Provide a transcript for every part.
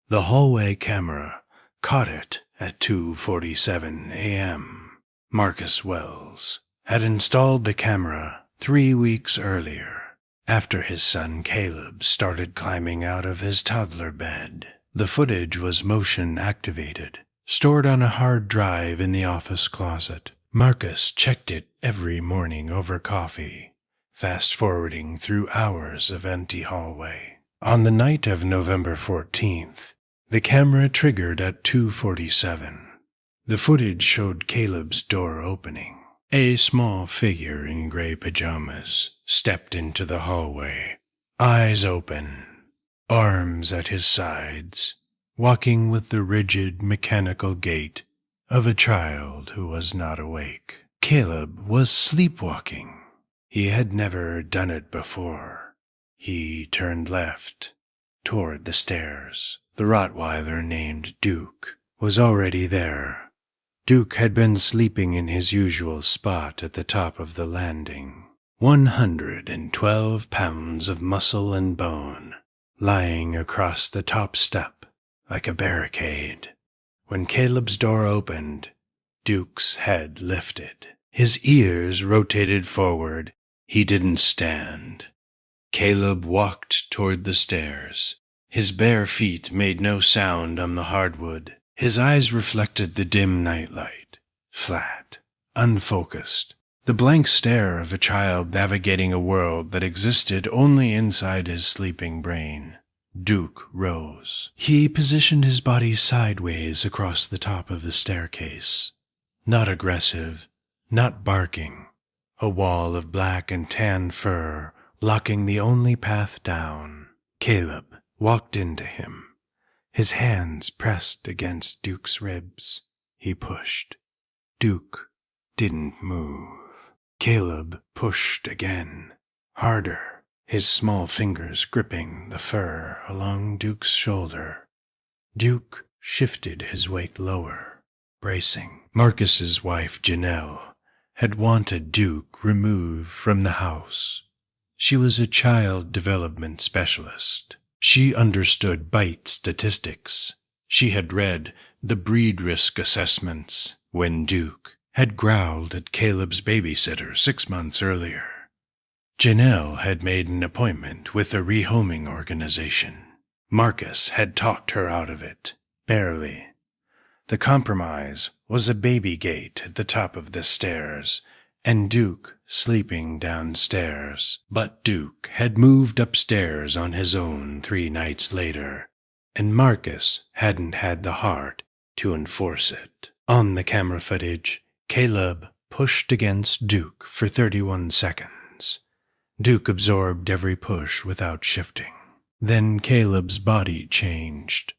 The hallway camera caught it at 2:47 a.m. Marcus Wells had installed the camera 3 weeks earlier, after his son Caleb started climbing out of his toddler bed. The footage was motion-activated, stored on a hard drive in the office closet. Marcus checked it every morning over coffee, fast-forwarding through hours of empty hallway. On the night of November 14th, the camera triggered at 2:47. The footage showed Caleb's door opening. A small figure in gray pajamas stepped into the hallway, eyes open, arms at his sides, walking with the rigid, mechanical gait of a child who was not awake. Caleb was sleepwalking. He had never done it before. He turned left, toward the stairs. The Rottweiler named Duke was already there. Duke had been sleeping in his usual spot at the top of the landing. 112 pounds of muscle and bone, lying across the top step like a barricade. When Caleb's door opened, Duke's head lifted. His ears rotated forward. He didn't stand. Caleb walked toward the stairs. His bare feet made no sound on the hardwood. His eyes reflected the dim nightlight, flat, unfocused, the blank stare of a child navigating a world that existed only inside his sleeping brain. Duke rose. He positioned his body sideways across the top of the staircase. Not aggressive, not barking. A wall of black and tan fur blocking the only path down. Caleb walked into him, his hands pressed against Duke's ribs. He pushed. Duke didn't move. Caleb pushed again, harder, his small fingers gripping the fur along Duke's shoulder. Duke shifted his weight lower, bracing. Marcus's wife, Janelle, had wanted Duke removed from the house. She was a child development specialist. She understood bite statistics. She had read the breed risk assessments when Duke had growled at Caleb's babysitter 6 months earlier. Janelle had made an appointment with a rehoming organization. Marcus had talked her out of it, barely. The compromise was a baby gate at the top of the stairs, and Duke sleeping downstairs. But Duke had moved upstairs on his own 3 nights later, and Marcus hadn't had the heart to enforce it. On the camera footage, Caleb pushed against Duke for 31 seconds. Duke absorbed every push without shifting. Then Caleb's body changed.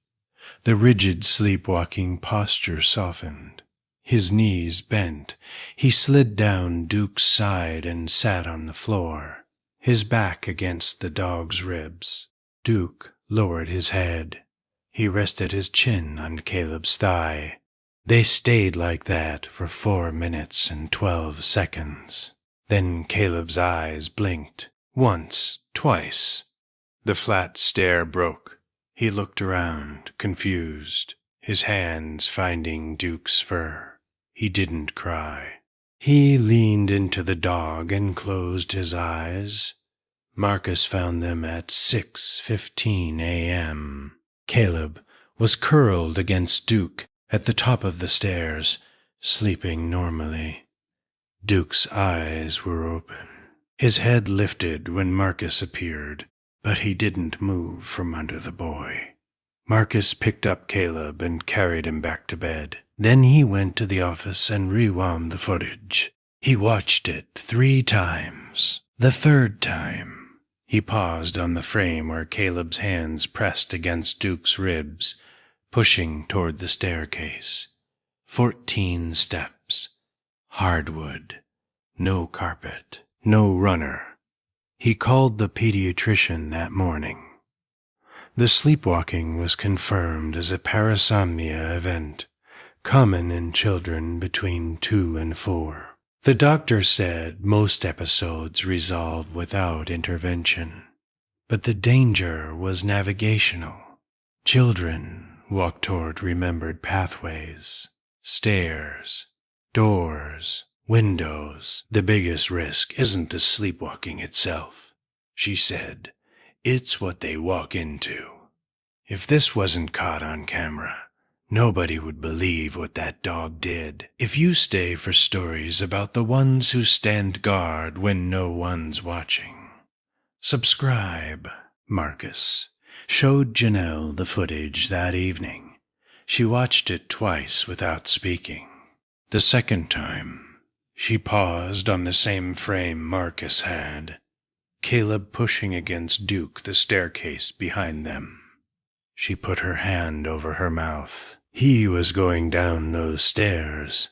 The rigid sleepwalking posture softened. His knees bent. He slid down Duke's side and sat on the floor, his back against the dog's ribs. Duke lowered his head. He rested his chin on Caleb's thigh. They stayed like that for 4 minutes and 12 seconds. Then Caleb's eyes blinked. Once, twice. The flat stare broke. He looked around, confused, his hands finding Duke's fur. He didn't cry. He leaned into the dog and closed his eyes. Marcus found them at 6:15 a.m. Caleb was curled against Duke at the top of the stairs, sleeping normally. Duke's eyes were open. His head lifted when Marcus appeared, but he didn't move from under the boy. Marcus picked up Caleb and carried him back to bed. Then he went to the office and rewound the footage. He watched it 3 times. The 3rd time, he paused on the frame where Caleb's hands pressed against Duke's ribs, pushing toward the staircase. 14 steps. Hardwood. No carpet. No runner. He called the pediatrician that morning. The sleepwalking was confirmed as a parasomnia event, common in children between 2 and 4. The doctor said most episodes resolved without intervention, but the danger was navigational. Children walk toward remembered pathways, stairs, doors, windows. The biggest risk isn't the sleepwalking itself, she said. It's what they walk into. If this wasn't caught on camera, nobody would believe what that dog did. If you stay for stories about the ones who stand guard when no one's watching, subscribe. Marcus showed Janelle the footage that evening. She watched it twice without speaking. The second time, she paused on the same frame Marcus had, Caleb pushing against Duke the staircase behind them. She put her hand over her mouth. He was going down those stairs.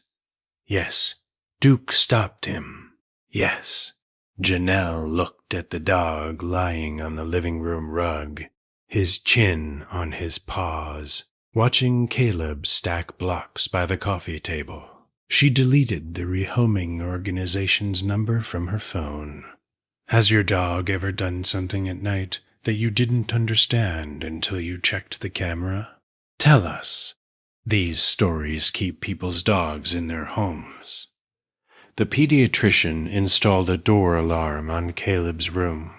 Yes, Duke stopped him. Yes. Janelle looked at the dog lying on the living room rug, his chin on his paws, watching Caleb stack blocks by the coffee table. She deleted the rehoming organization's number from her phone. Has your dog ever done something at night that you didn't understand until you checked the camera? Tell us. These stories keep people's dogs in their homes. The pediatrician installed a door alarm on Caleb's room.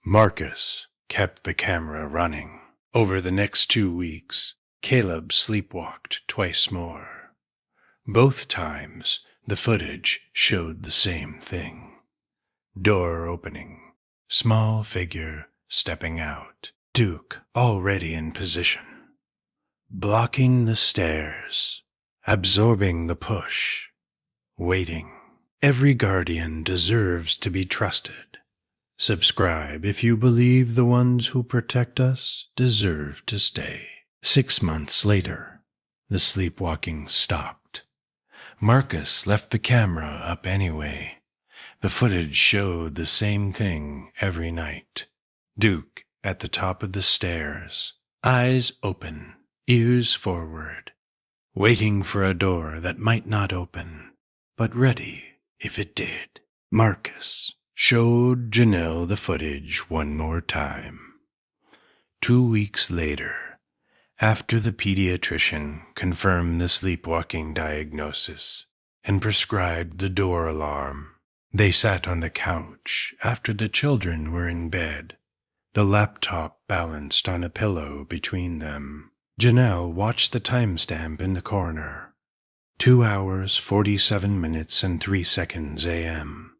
Marcus kept the camera running. Over the next 2 weeks, Caleb sleepwalked twice more. Both times, the footage showed the same thing. Door opening, small figure stepping out, Duke already in position. Blocking the stairs, absorbing the push, waiting. Every guardian deserves to be trusted. Subscribe if you believe the ones who protect us deserve to stay. 6 months later, the sleepwalking stopped. Marcus left the camera up anyway. The footage showed the same thing every night. Duke at the top of the stairs, eyes open, ears forward, waiting for a door that might not open, but ready if it did. Marcus showed Janelle the footage one more time. 2 weeks later, after the pediatrician confirmed the sleepwalking diagnosis and prescribed the door alarm, they sat on the couch after the children were in bed, the laptop balanced on a pillow between them. Janelle watched the timestamp in the corner. 2 hours, 47 minutes, and 3 seconds a.m.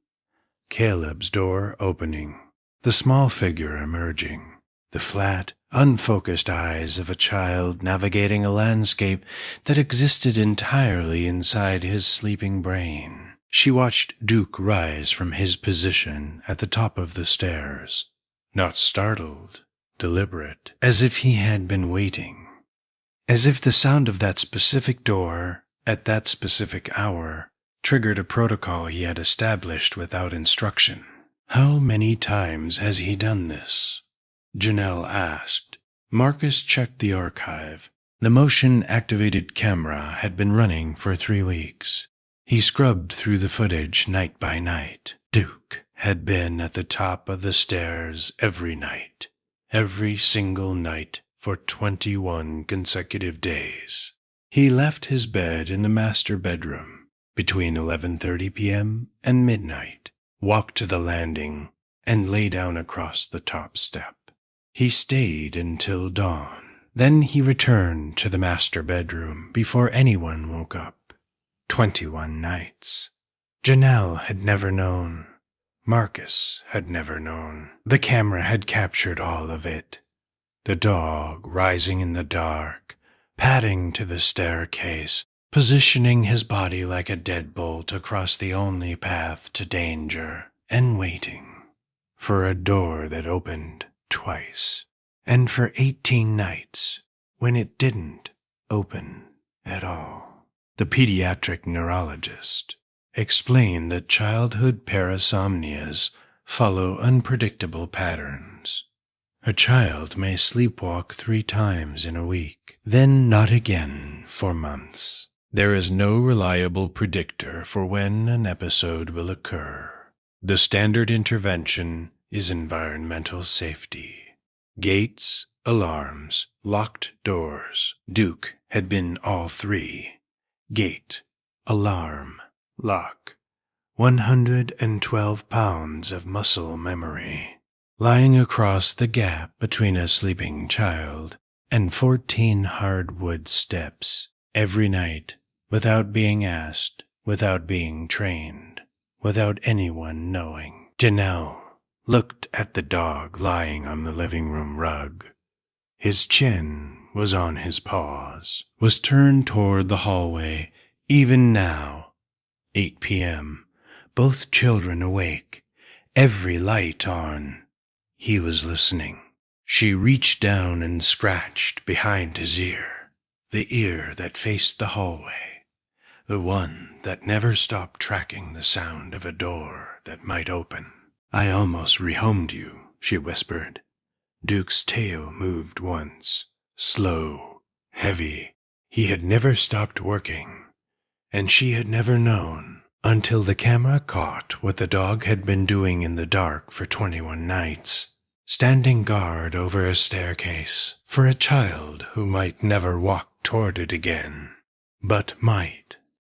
Caleb's door opening, the small figure emerging, the flat, unfocused eyes of a child navigating a landscape that existed entirely inside his sleeping brain. She watched Duke rise from his position at the top of the stairs, not startled, deliberate, as if he had been waiting, as if the sound of that specific door at that specific hour triggered a protocol he had established without instruction. How many times has he done this? Janelle asked. Marcus checked the archive. The motion-activated camera had been running for 3 weeks. He scrubbed through the footage night by night. Duke had been at the top of the stairs every night, every single night for 21 consecutive days. He left his bed in the master bedroom between 11:30 p.m. and midnight, walked to the landing, and lay down across the top step. He stayed until dawn. Then he returned to the master bedroom before anyone woke up. 21 nights. Janelle had never known. Marcus had never known. The camera had captured all of it. The dog rising in the dark, padding to the staircase, positioning his body like a deadbolt across the only path to danger, and waiting for a door that opened twice, and for 18 nights when it didn't open at all. The pediatric neurologist explained that childhood parasomnias follow unpredictable patterns. A child may sleepwalk 3 times in a week, then not again for months. There is no reliable predictor for when an episode will occur. The standard intervention is environmental safety. Gates, Alarms, locked doors. Duke had been all three. Gait, alarm, lock. 112 pounds of muscle memory. Lying across the gap between a sleeping child and 14 hardwood steps every night, without being asked, without being trained, without anyone knowing. Janelle looked at the dog lying on the living room rug. His chin was on his paws, was turned toward the hallway, even now. 8 p.m. Both children awake, every light on. He was listening. She reached down and scratched behind his ear, the ear that faced the hallway, the one that never stopped tracking the sound of a door that might open. "I almost rehomed you," she whispered. Duke's tail moved once, slow, heavy. He had never stopped working, and she had never known until the camera caught what the dog had been doing in the dark for 21 nights, standing guard over a staircase for a child who might never walk toward it again, but might